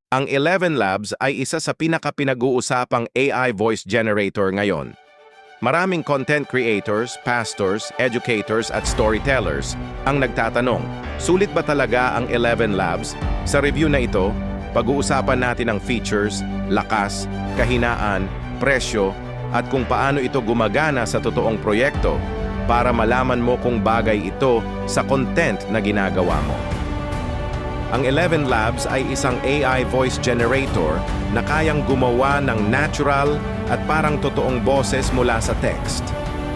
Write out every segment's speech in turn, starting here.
Ang 11 Labs ay isa sa pinaka-pinag-uusapang AI voice generator ngayon. Maraming content creators, pastors, educators at storytellers ang nagtatanong, sulit ba talaga ang 11 Labs? Sa review na ito, pag-uusapan natin ang features, lakas, kahinaan, presyo, at kung paano ito gumagana sa totoong proyekto para malaman mo kung bagay ito sa content na ginagawa mo. Ang 11 Labs ay isang AI voice generator na kayang gumawa ng natural at parang totoong boses mula sa text.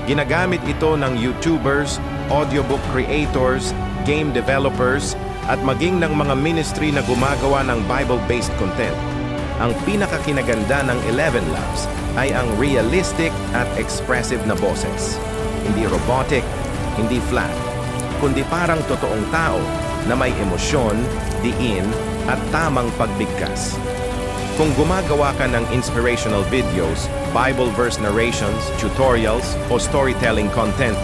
Ginagamit ito ng YouTubers, audiobook creators, game developers, at maging ng mga ministry na gumagawa ng Bible-based content. Ang pinakakinaganda ng 11 Labs ay ang realistic at expressive na boses. Hindi robotic, hindi flat, kundi parang totoong tao na may emosyon, diin, at tamang pagbigkas. Kung gumagawa ka ng inspirational videos, Bible verse narrations, tutorials, o storytelling content,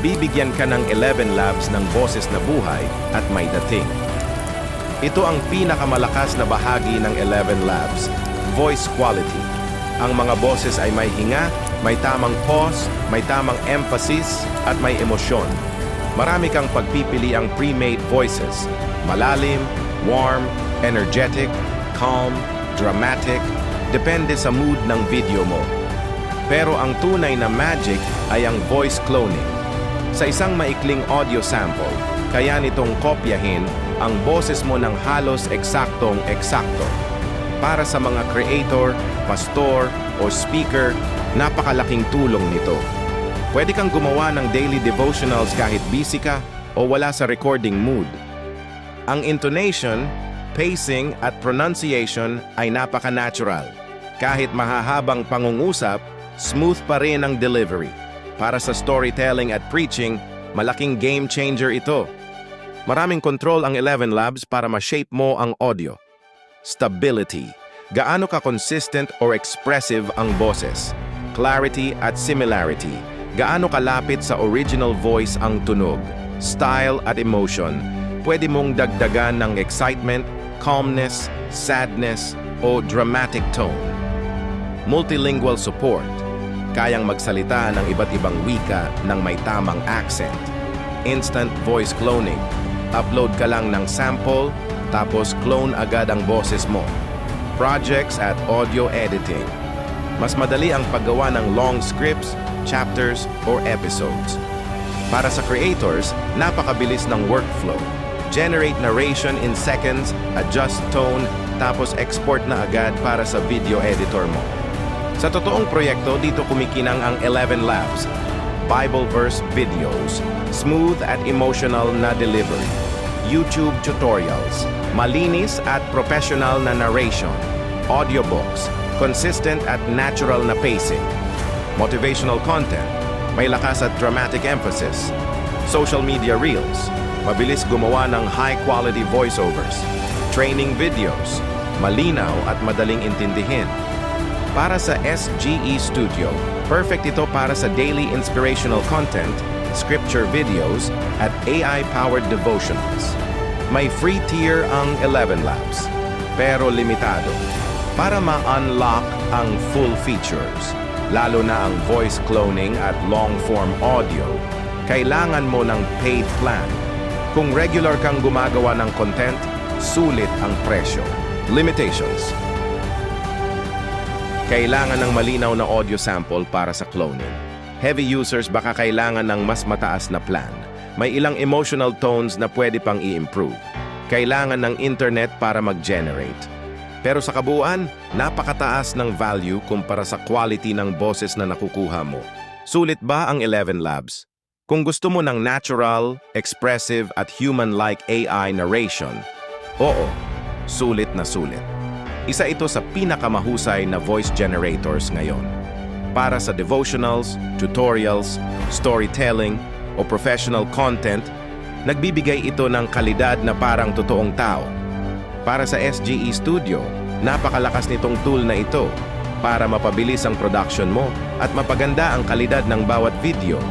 bibigyan ka ng 11 Labs ng boses na buhay at may dating. Ito ang pinakamalakas na bahagi ng 11 Labs, voice quality. Ang mga boses ay may hinga, may tamang pause, may tamang emphasis, at may emosyon. Marami kang pagpipili ang pre-made voices, malalim, warm, energetic, calm, dramatic, depende sa mood ng video mo. Pero ang tunay na magic ay ang voice cloning. Sa isang maikling audio sample, kaya nitong kopyahin ang boses mo ng halos eksaktong-eksakto. Para sa mga creator, pastor, o speaker, napakalaking tulong nito. Pwede kang gumawa ng daily devotionals kahit busy ka o wala sa recording mood. Ang intonation, pacing at pronunciation ay napaka-natural. Kahit mahahabang pangungusap, smooth pa rin ang delivery. Para sa storytelling at preaching, malaking game changer ito. Maraming control ang 11 Labs para ma-shape mo ang audio. Stability. Gaano ka consistent or expressive ang boses. Clarity at similarity. Gaano kalapit sa original voice ang tunog, style at emotion. Pwede mong dagdagan ng excitement, calmness, sadness, o dramatic tone. Multilingual support. Kayang magsalita ng iba't ibang wika ng may tamang accent. Instant voice cloning. Upload ka lang ng sample, tapos clone agad ang boses mo. Projects at audio editing. Mas madali ang paggawa ng long scripts, chapters, or episodes. Para sa creators, napakabilis ng workflow. Generate narration in seconds, adjust tone, tapos export na agad para sa video editor mo. Sa totoong proyekto, dito kumikinang ang 11 Labs. Bible verse videos, smooth at emotional na delivery. YouTube tutorials, malinis at professional na narration. Audiobooks, consistent at natural na pacing. Motivational content, may lakas at dramatic emphasis. Social media reels, mabilis gumawa ng high-quality voiceovers. Training videos, malinaw at madaling intindihin. Para sa SGE Studio, perfect ito para sa daily inspirational content, scripture videos, at AI-powered devotionals. May free tier ang 11 Labs, pero limitado, para ma-unlock ang full features. Lalo na ang voice cloning at long-form audio, kailangan mo ng paid plan. Kung regular kang gumagawa ng content, sulit ang presyo. Limitations. Kailangan ng malinaw na audio sample para sa cloning. Heavy users baka kailangan ng mas mataas na plan. May ilang emotional tones na pwede pang i-improve. Kailangan ng internet para mag-generate. Pero sa kabuuan, napakataas ng value kumpara sa quality ng boses na nakukuha mo. Sulit ba ang 11 Labs? Kung gusto mo ng natural, expressive at human-like AI narration, oo, sulit na sulit. Isa ito sa pinakamahusay na voice generators ngayon. Para sa devotionals, tutorials, storytelling, o professional content, nagbibigay ito ng kalidad na parang totoong tao. Para sa SGE Studio, napakalakas nitong tool na ito para mapabilis ang production mo at mapaganda ang kalidad ng bawat video